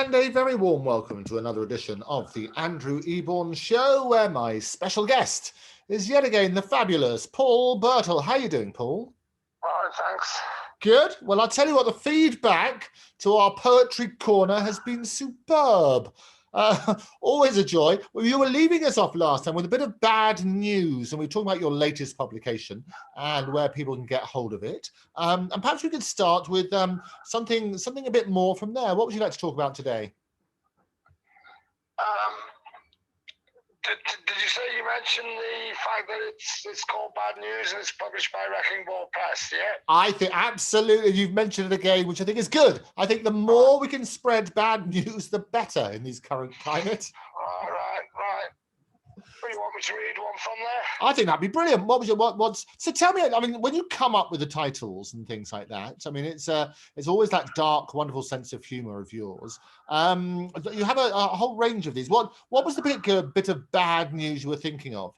And a very warm welcome to another edition of the Andrew Eborn Show, where my special guest is yet again the fabulous Paul Birtill. How are you doing, Paul? All right, thanks. Good. Well, I'll tell you what, the feedback to our poetry corner has been superb. Always a joy. Well, you were leaving us off last time with a bit of bad news, and we were talking about your latest publication and where people can get hold of it. And perhaps we could start with something a bit more from there. What would you like to talk about today? Did you say you mentioned the fact that it's called Bad News and it's published by Wrecking Ball Press, yeah? I think absolutely. You've mentioned it again, which I think is good. I think the more we can spread bad news, the better in these current climates. Right. What do you want me to read one from there? I think that'd be brilliant. So tell me, I mean, when you come up with the titles and things like that, I mean, it's always that dark, wonderful sense of humor of yours. You have a whole range of these. What was the bit of bad news you were thinking of?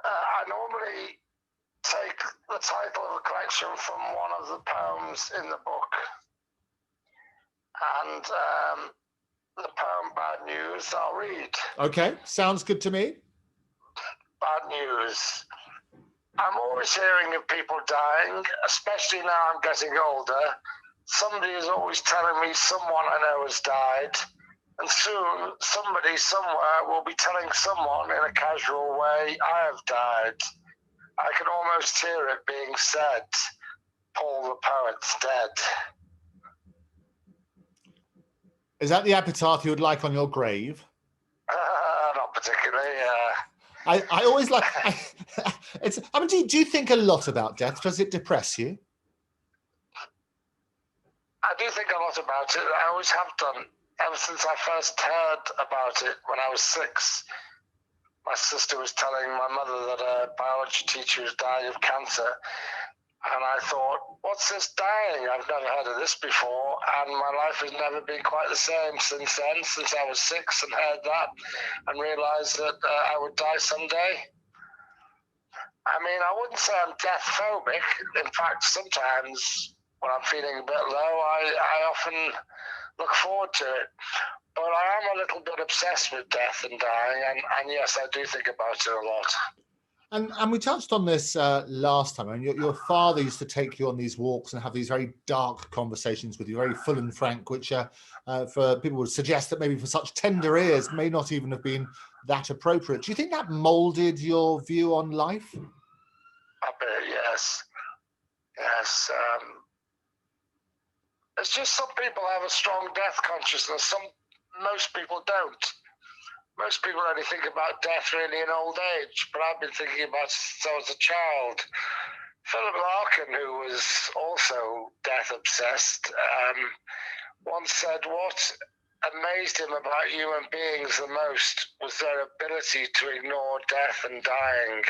I normally take the title of a collection from one of the poems in the book. And the poem Bad News, I'll read. Okay, sounds good to me. Bad news. I'm always hearing of people dying, especially now I'm getting older. Somebody is always telling me someone I know has died. And soon, somebody somewhere will be telling someone in a casual way, I have died. I can almost hear it being said, Paul the poet's dead. Is that the epitaph you would like on your grave? Not particularly. I always like. I mean, do you think a lot about death? Does it depress you? I do think a lot about it. I always have done. Ever since I first heard about it when I was 6, my sister was telling my mother that a biology teacher was dying of cancer. And I thought, what's this dying? I've never heard of this before. And my life has never been quite the same since then, since I was 6 and heard that and realized that I would die someday. I mean, I wouldn't say I'm death phobic. In fact, sometimes when I'm feeling a bit low, I often look forward to it. But I am a little bit obsessed with death and dying. And yes, I do think about it a lot. And we touched on this last time. I mean, your father used to take you on these walks and have these very dark conversations with you, very full and frank, which for people would suggest that maybe for such tender ears may not even have been that appropriate. Do you think that molded your view on life? A bit, yes. Yes. It's just some people have a strong death consciousness. Most people don't. Most people only think about death really in old age, but I've been thinking about it since I was a child. Philip Larkin, who was also death obsessed, once said what amazed him about human beings the most was their ability to ignore death and dying.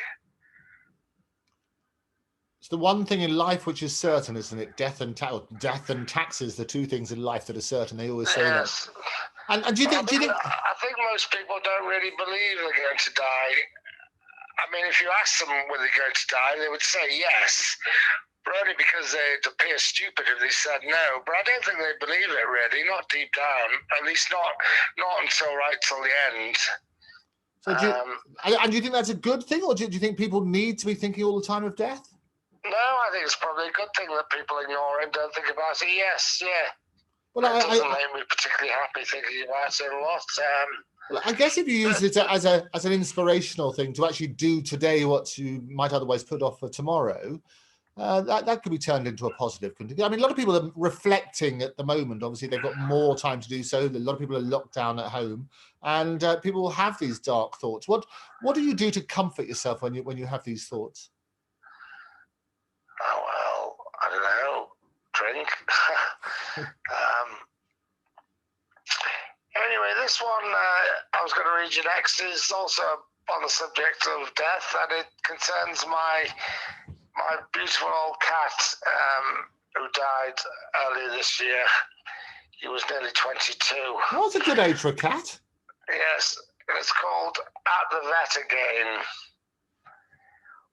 It's the one thing in life which is certain, isn't it? Death and taxes, the two things in life that are certain. They always say that. And do you think? I think most people don't really believe they're going to die. I mean, if you ask them whether they're going to die, they would say yes, but only because they'd appear stupid if they said no. But I don't think they believe it really, not deep down. At least not until right till the end. So do you think that's a good thing, or do you think people need to be thinking all the time of death? No, I think it's probably a good thing that people ignore it and don't think about it. Yes, yeah. Well, it doesn't make me particularly happy thinking about it a lot. Well, I guess if you use it as an inspirational thing to actually do today what you might otherwise put off for tomorrow, that could be turned into a positive. I mean, a lot of people are reflecting at the moment. Obviously, they've got more time to do so. A lot of people are locked down at home, and people have these dark thoughts. What do you do to comfort yourself when you have these thoughts? Oh, well, I don't know. Drink. Anyway, this one I was going to read you next is also on the subject of death, and it concerns my beautiful old cat who died earlier this year. He was nearly 22. Well, that's a good age for a cat. Yes, it's called At the Vet Again.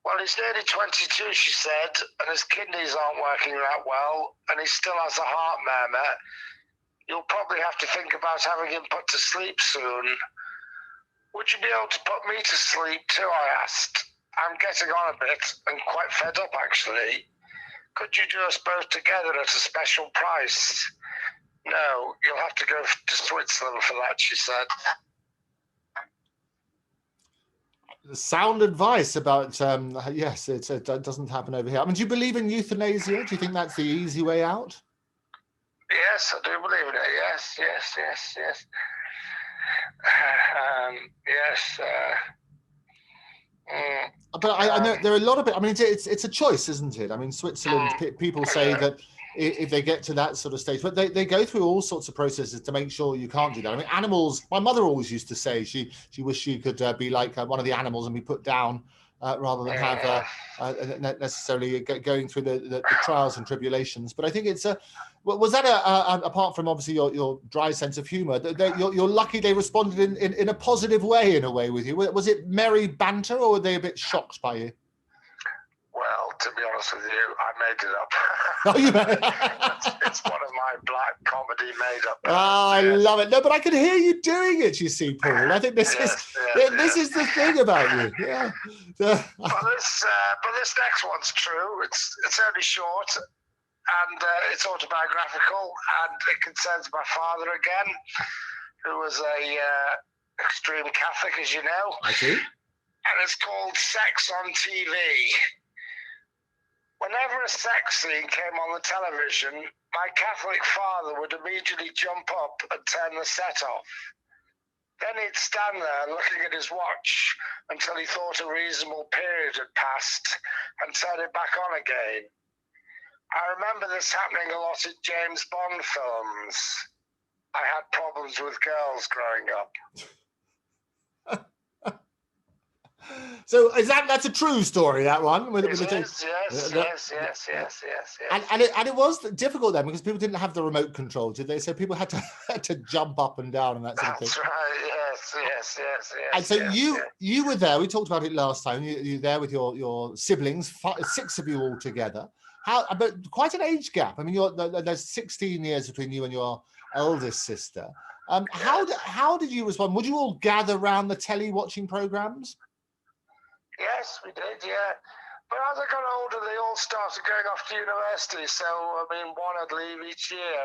Well, he's nearly 22, she said, and his kidneys aren't working that well, and he still has a heart murmur. You'll probably have to think about having him put to sleep soon. Would you be able to put me to sleep too, I asked. I'm getting on a bit and quite fed up, actually. Could you do us both together at a special price? No, you'll have to go to Switzerland for that, she said. Sound advice about, yes, it doesn't happen over here. I mean, do you believe in euthanasia? Do you think that's the easy way out? Yes, I do believe in it. Yes. Yes. But I know there are a lot of it. I mean, it's a choice, isn't it? I mean, Switzerland, people say that if they get to that sort of stage, but they go through all sorts of processes to make sure you can't do that. I mean, animals, my mother always used to say she wished she could be like one of the animals and be put down rather than have necessarily going through the trials and tribulations. But I think it's was that apart from obviously your dry sense of humor, you're lucky they responded in a positive way, in a way, with you. Was it merry banter, or were they a bit shocked by you? Well, to be honest with you, I made it up. Oh, you it's one of my black comedy made-up. Oh, I love it. No, but I can hear you doing it, you see, Paul. I think this is the thing about you. Yeah. But this next one's true. It's only short, and it's autobiographical, and it concerns my father again, who was a extreme Catholic, as you know. I see. And it's called Sex on TV. Whenever a sex scene came on the television, my Catholic father would immediately jump up and turn the set off. Then he'd stand there looking at his watch until he thought a reasonable period had passed and turn it back on again. I remember this happening a lot in James Bond films. I had problems with girls growing up. So that's a true story, that one? Yes. And it was difficult then, because people didn't have the remote control, did they? So people had to jump up and down and that sort of thing. That's right, yes. And so you were there, we talked about it last time, you were there with your siblings, 6 of you all together. But quite an age gap. I mean, there's 16 years between you and your eldest sister. How did you respond? Would you all gather around the telly watching programs? Yes, we did, yeah. But as I got older, they all started going off to university. So, I mean, one would leave each year.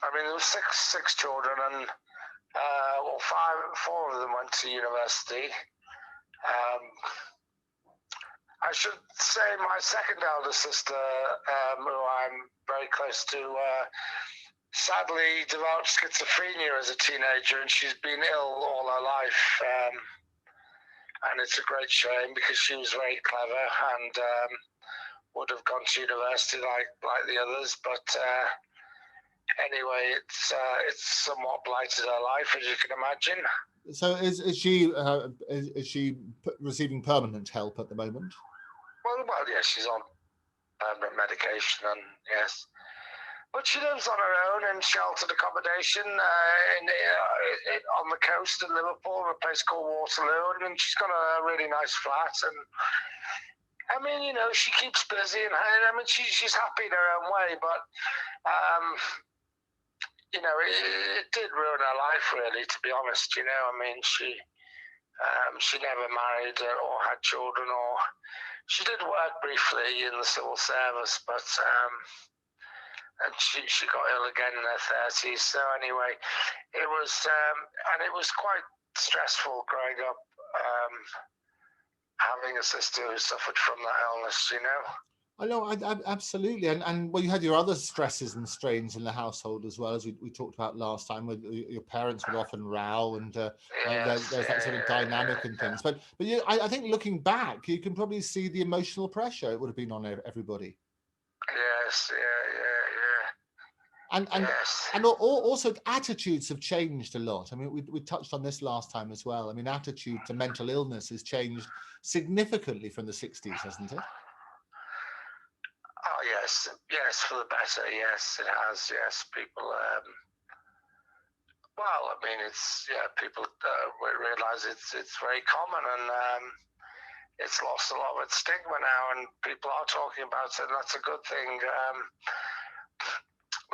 I mean, there were six children, and four of them went to university. I should say my second elder sister, who I'm very close to, sadly developed schizophrenia as a teenager, and she's been ill all her life. And it's a great shame, because she was very clever and would have gone to university like the others. But anyway, it's somewhat blighted her life, as you can imagine. So is she receiving permanent help at the moment? Well, yes, she's on permanent medication, and yes. But she lives on her own in sheltered accommodation on the coast in Liverpool, in a place called Waterloo, and she's got a really nice flat. And I mean, you know, she keeps busy, and I mean, she's happy in her own way. But you know, it did ruin her life, really, to be honest. You know, I mean, she never married or had children, or she did work briefly in the civil service, but. And she got ill again in her 30s. So anyway, it was quite stressful growing up, having a sister who suffered from that illness, you know. I know, absolutely. And well, you had your other stresses and strains in the household as well, as we talked about last time, where your parents would often row, and there's that sort of dynamic and things. But I think looking back, you can probably see the emotional pressure it would have been on everybody. Yes, yeah. And also attitudes have changed a lot. I mean, we touched on this last time as well. I mean, attitude to mental illness has changed significantly from the 60s, hasn't it? Oh, yes, for the better. Yes, it has. Yes, people Well, I mean, it's people realize it's very common, and it's lost a lot of its stigma now, and people are talking about it, and that's a good thing.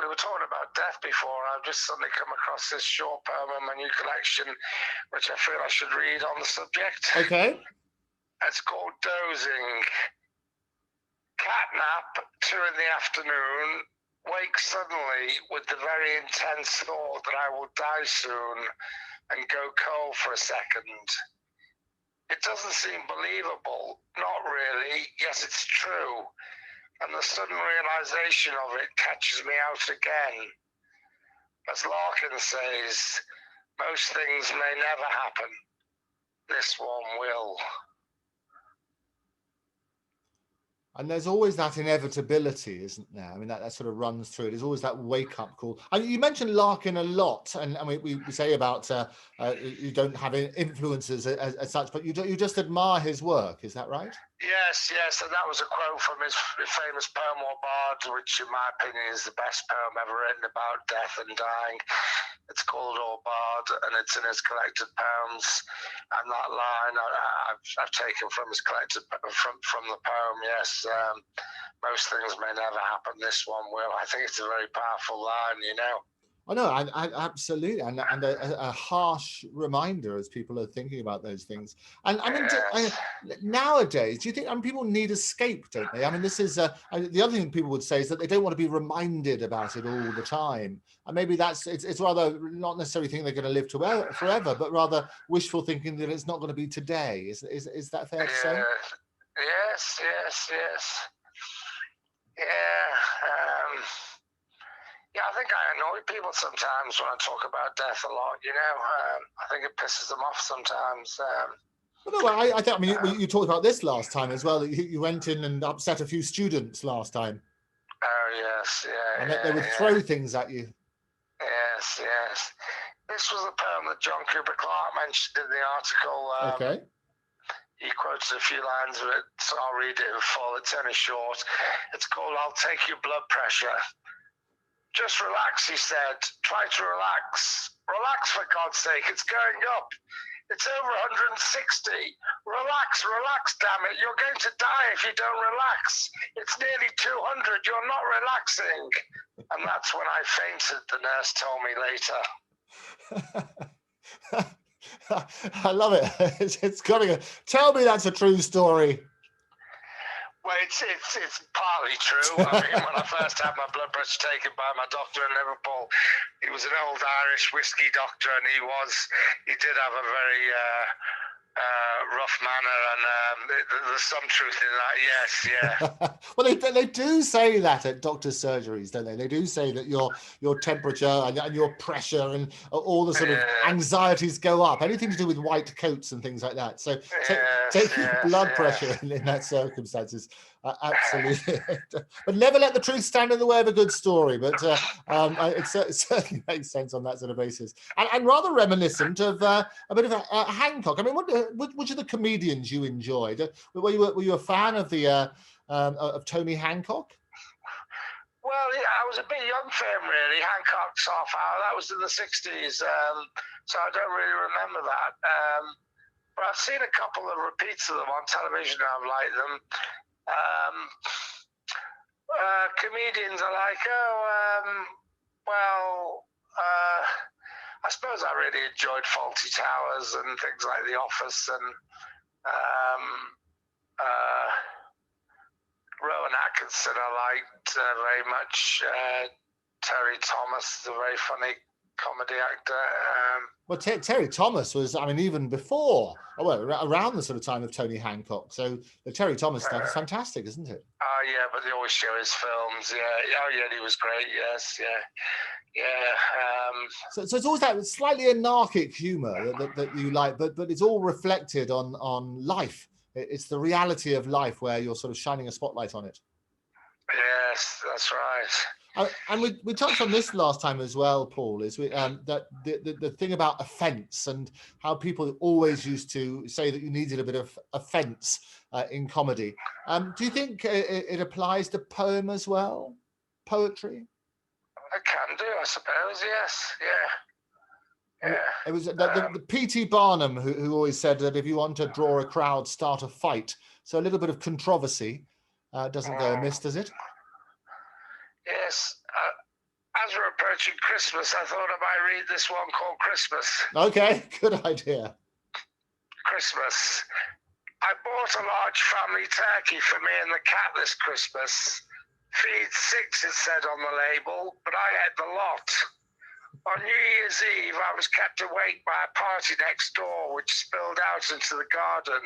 We were talking about death before. I've just suddenly come across this short poem in my new collection, which I feel I should read on the subject. Okay. It's called Dozing. Cat nap, 2 in the afternoon. Wake suddenly with the very intense thought that I will die soon and go cold for a second. It doesn't seem believable, not really, yes, it's true. And the sudden realization of it catches me out again. As Larkin says, most things may never happen. This one will. And there's always that inevitability, isn't there? I mean, that sort of runs through it. There's always that wake-up call. And you mentioned Larkin a lot, and we say about you don't have influences as such, but you just admire his work. Is that right? Yes, and that was a quote from his famous poem Or Bard, which in my opinion is the best poem ever written about death and dying. It's called Or Bard, and it's in his collected poems. And that line I've taken from his collected from the poem. Yes, most things may never happen. This one will. I think it's a very powerful line. I know, I absolutely, and a harsh reminder as people are thinking about those things. And I mean, nowadays, do you think? I mean, people need escape, don't they? I mean, this is the other thing people would say is that they don't want to be reminded about it all the time. And maybe it's rather not necessarily thinking they're going to live forever, but rather wishful thinking that it's not going to be today. Is that fair to say? Yes. Yeah, I think I annoy people sometimes when I talk about death a lot, I think it pisses them off sometimes. Well, no, I mean, you talked about this last time as well, that you went in and upset a few students last time. Oh, yes, yeah. And they would throw things at you. Yes. This was a poem that John Cooper Clarke mentioned in the article. Okay. He quoted a few lines of it, so I'll read it in full. It's only short. It's called I'll Take Your Blood Pressure. Just relax, he said. Try to relax. Relax, for God's sake. It's going up. It's over 160. Relax, damn it. You're going to die if you don't relax. It's nearly 200. You're not relaxing. And that's when I fainted, the nurse told me later. I love it. It's got to go. Tell me that's a true story. Well, it's partly true. I mean, when I first had my blood pressure taken by my doctor in Liverpool, he was an old Irish whiskey doctor, and he did have a very rough manner, and there's some truth in that. Yes, yeah. Well, they do say that at doctors' surgeries, don't they? They do say that your temperature and your pressure and all the sort of anxieties go up. Anything to do with white coats and things like that. So taking blood pressure in that circumstances, absolutely. But never let the truth stand in the way of a good story. But it certainly makes sense on that sort of basis, and rather reminiscent of a bit of a Hancock. I mean, which of the comedians you enjoyed? Were you a fan of of Tony Hancock? Well, yeah, I was a bit young for him, really. Hancock's Half Hour, that was in the 60s, so I don't really remember that. But I've seen a couple of repeats of them on television. I've liked them. Comedians are like, I suppose I really enjoyed Fawlty Towers and things like The Office, and Rowan Atkinson I liked very much. Terry Thomas is a very funny comedy actor. Well, Terry Thomas was, I mean, even before, around the sort of time of Tony Hancock. So the Terry Thomas stuff is fantastic, isn't it? Oh, yeah, but they always show his films. Yeah. Oh, yeah, he was great. Yes, yeah. So it's always that slightly anarchic humour that you like, but it's all reflected on life. It's the reality of life where you're sort of shining a spotlight on it. Yes, that's right. And we touched on this last time as well, Paul, is that the thing about offence and how people always used to say that you needed a bit of offence in comedy. Do you think it applies to poem as well? Poetry? It can do, I suppose, yes, yeah. Yeah. It was the P.T. Barnum who always said that if you want to draw a crowd, start a fight. So a little bit of controversy doesn't go amiss, does it? Yes. As we're approaching Christmas, I thought I might read this one called Christmas. Okay, good idea. Christmas. I bought a large family turkey for me and the cat this Christmas. Feed 6, it said on the label, but I ate the lot. On New Year's Eve, I was kept awake by a party next door, which spilled out into the garden.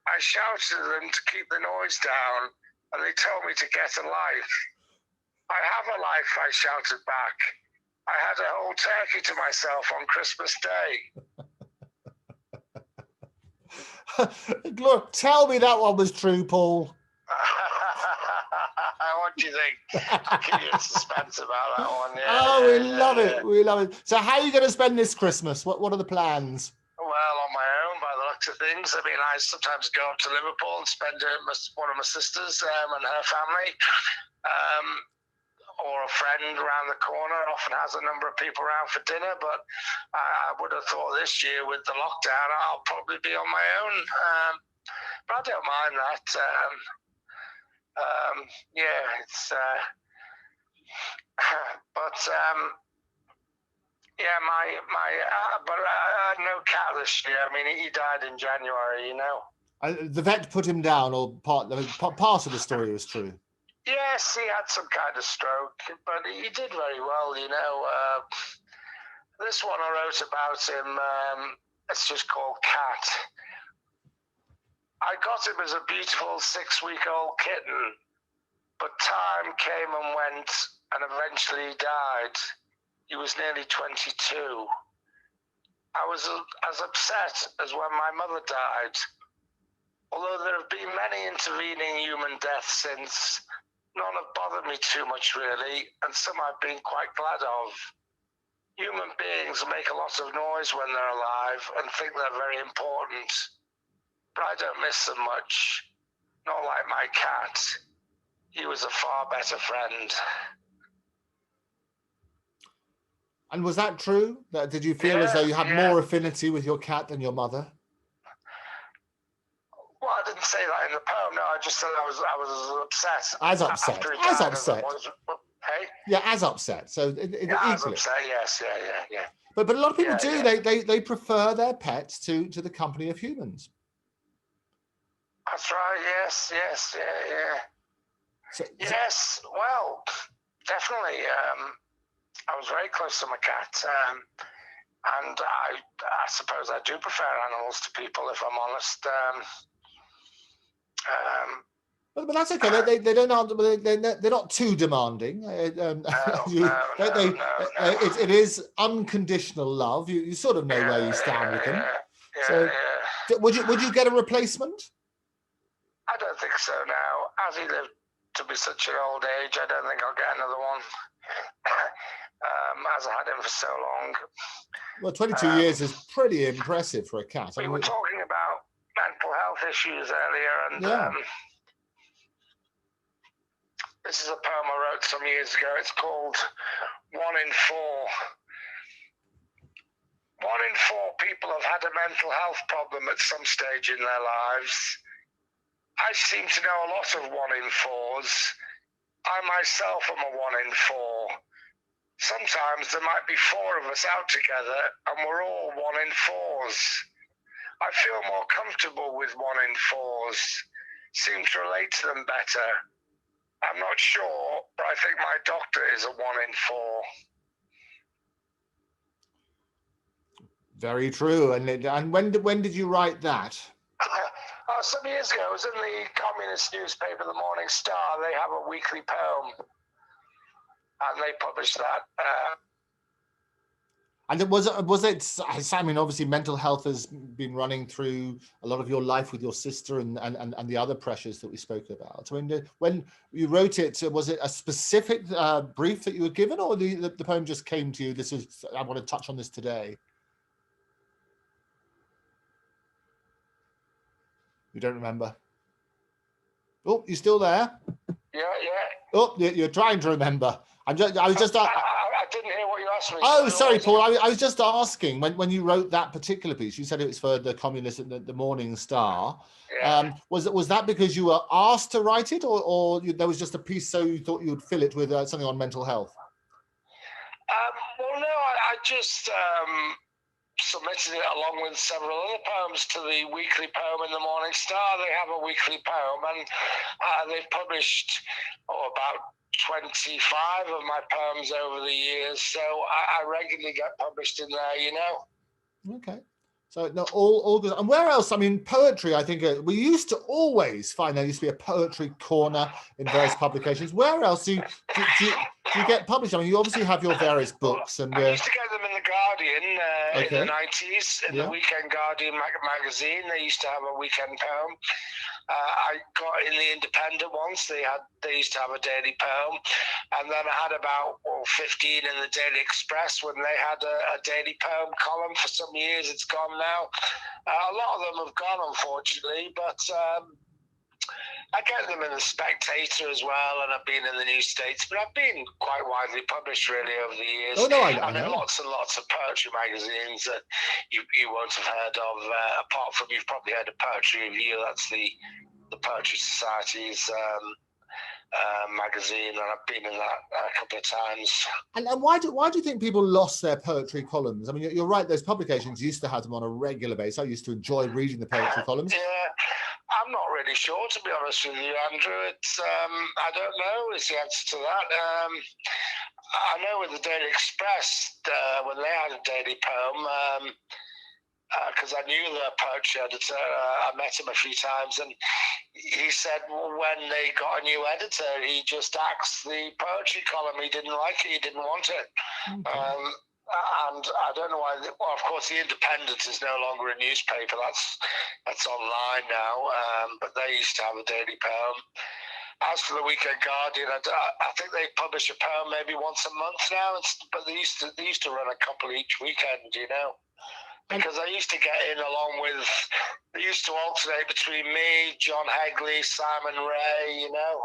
I shouted at them to keep the noise down, and they told me to get a life. I have a life, I shouted back. I had a whole turkey to myself on Christmas Day. Look, tell me that one was true, Paul. What do you think? Keep you in suspense about that one. Yeah, oh, we love it. We love it. So how are you going to spend this Christmas? What are the plans? Well, on my own, by the looks of things. I mean, I sometimes go up to Liverpool and spend it with one of my sisters and her family. Or a friend around the corner often has a number of people around for dinner, but I would have thought this year with the lockdown, I'll probably be on my own. But I don't mind that. Yeah, it's. But yeah, but no cat this year. I mean, he died in January. You know. The vet put him down, or part of the story was true. Yes, he had some kind of stroke, but he did very well, you know. This one I wrote about him, it's just called Cat. I got him as a beautiful 6-week-old kitten, but time came and went, and eventually he died. He was nearly 22. I was as upset as when my mother died. Although there have been many intervening human deaths since, none have bothered me too much, really, and some I've been quite glad of. Human beings make a lot of noise when they're alive and think they're very important, but I don't miss them much, not like my cat. He was a far better friend. And was that true? Did you feel as though you had more affinity with your cat than your mother? Well, I didn't say that in the poem. No, I just said I was upset. As upset. As upset. Hey? Yeah, as upset. So as upset. Yes. Yeah. But a lot of people do. Yeah. They prefer their pets to the company of humans. That's right. Yes. Yeah. Yes. Well, definitely. I was very close to my cat, and I suppose I do prefer animals to people, if I'm honest. But that's okay. They don't. They're not too demanding. No. It is unconditional love. You sort of know where you stand with them. Would you get a replacement? I don't think so now. As he lived to be such an old age, I don't think I'll get another one. As I had him for so long. Well, 22 years is pretty impressive for a cat. We were talking about mental health issues earlier, and this is a poem I wrote some years ago. It's called 1 in 4. 1 in 4 people have had a mental health problem at some stage in their lives. I seem to know a lot of 1 in 4s. I myself am a 1 in 4. Sometimes there might be 4 of us out together and we're all 1 in 4s. I feel more comfortable with 1 in 4s, seem to relate to them better. I'm not sure, but I think my doctor is a 1 in 4. Very true. And when did you write that? Some years ago, it was in the communist newspaper, the Morning Star. They have a weekly poem, and they published that. And was it? I mean, obviously, mental health has been running through a lot of your life with your sister and the other pressures that we spoke about. I mean, when you wrote it, was it a specific brief that you were given, or the poem just came to you? I want to touch on this today. You don't remember? Oh, you still there? Yeah. Oh, you're trying to remember. I didn't hear what you ask me. Oh, sorry, Paul. I was just asking, when you wrote that particular piece, you said it was for the Communist and the Morning Star. Yeah. Was that because you were asked to write it, or there was just a piece so you thought you'd fill it with something on mental health? Well, no, I just submitted it along with several other poems to the weekly poem in the Morning Star. They have a weekly poem, and they've published about 25 of my poems over the years, so I regularly get published in there, you know. Okay. So no, all good. And where else? I mean, poetry, I think we used to always find there used to be a poetry corner in various publications. Where else do you get published? I mean, you obviously have your various books. And I used to get them in the Guardian okay. in the 90s, in the Weekend Guardian magazine. They used to have a weekend poem. I got in the Independent once. They used to have a daily poem, and then I had about 15 in the Daily Express when they had a daily poem column for some years. It's gone now. A lot of them have gone, unfortunately, but I get them in the Spectator as well, and I've been in the New States, but I've been quite widely published really over the years. Oh, no, I mean, know. lots and lots of poetry magazines that you won't have heard of, apart from you've probably heard of Poetry Review. That's the Poetry Society's magazine, and I've been in that a couple of times. And why do you think people lost their poetry columns? I mean, you're right, those publications used to have them on a regular basis. I used to enjoy reading the poetry columns. Yeah, I'm not really sure, to be honest with you, Andrew. It's I don't know is the answer to that. I know with the Daily Express, when they had a daily poem, because I knew the poetry editor, I met him a few times, and he said when they got a new editor, he just axed the poetry column. He didn't like it, he didn't want it. Okay. And I don't know why. Well, of course, the Independent is no longer a newspaper. That's online now. But they used to have a daily poem. As for the Weekend Guardian, I think they publish a poem maybe once a month now. But they used to run a couple each weekend, you know. Because I used to get in along with. They used to alternate between me, John Hegley, Simon Ray, you know.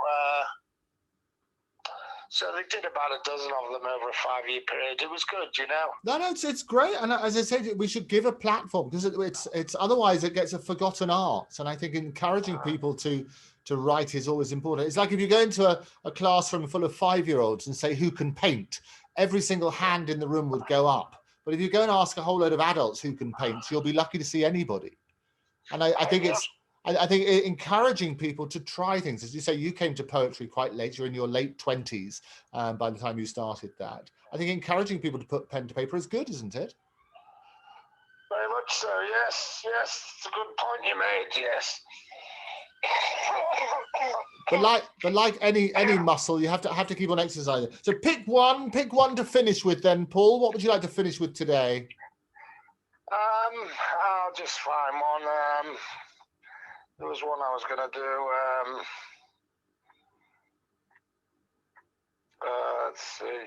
So they did about a dozen of them over a 5-year period. It was good, you know. No, it's great. And as I said, we should give a platform, because it's otherwise it gets a forgotten art. And I think encouraging people to write is always important. It's like if you go into a classroom full of 5-year-olds and say who can paint, every single hand in the room would go up. But if you go and ask a whole load of adults who can paint, you'll be lucky to see anybody. And I think encouraging people to try things. As you say, you came to poetry quite late. You're in your late 20s by the time you started that. I think encouraging people to put pen to paper is good, isn't it? Very much so, yes. It's a good point you made, yes. But like any muscle, you have to keep on exercising. So pick one to finish with then, Paul. What would you like to finish with today? I'll just find one. There was one I was going to do. Let's see.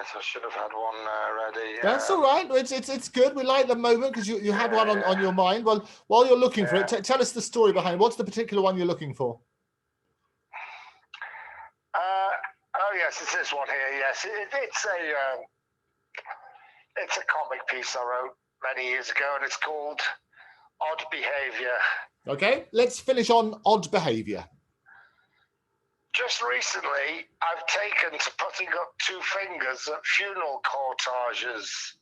I should have had one ready. That's all right. It's good. We like the moment because you have one on your mind. Well, while you're looking for it, tell us the story behind it. What's the particular one you're looking for? Oh yes, it's this one here. Yes, it's a comic piece I wrote many years ago, and it's called Odd Behavior. Okay, let's finish on odd behavior. Just recently, I've taken to putting up 2 fingers at funeral cortèges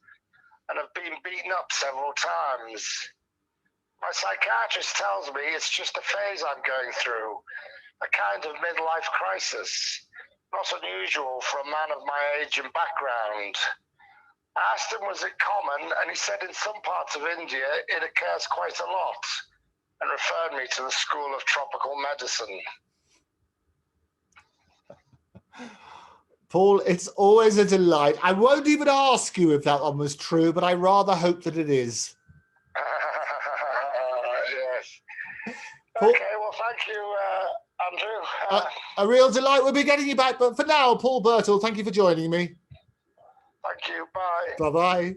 and have been beaten up several times. My psychiatrist tells me it's just a phase I'm going through, a kind of midlife crisis, not unusual for a man of my age and background. I asked him, was it common? And he said in some parts of India, it occurs quite a lot, and referred me to the School of Tropical Medicine. Paul, it's always a delight. I won't even ask you if that one was true, but I rather hope that it is. Yes. Paul, okay, well, thank you, Andrew. A real delight. We'll be getting you back. But for now, Paul Birtill, thank you for joining me. Thank you. Bye. Bye-bye.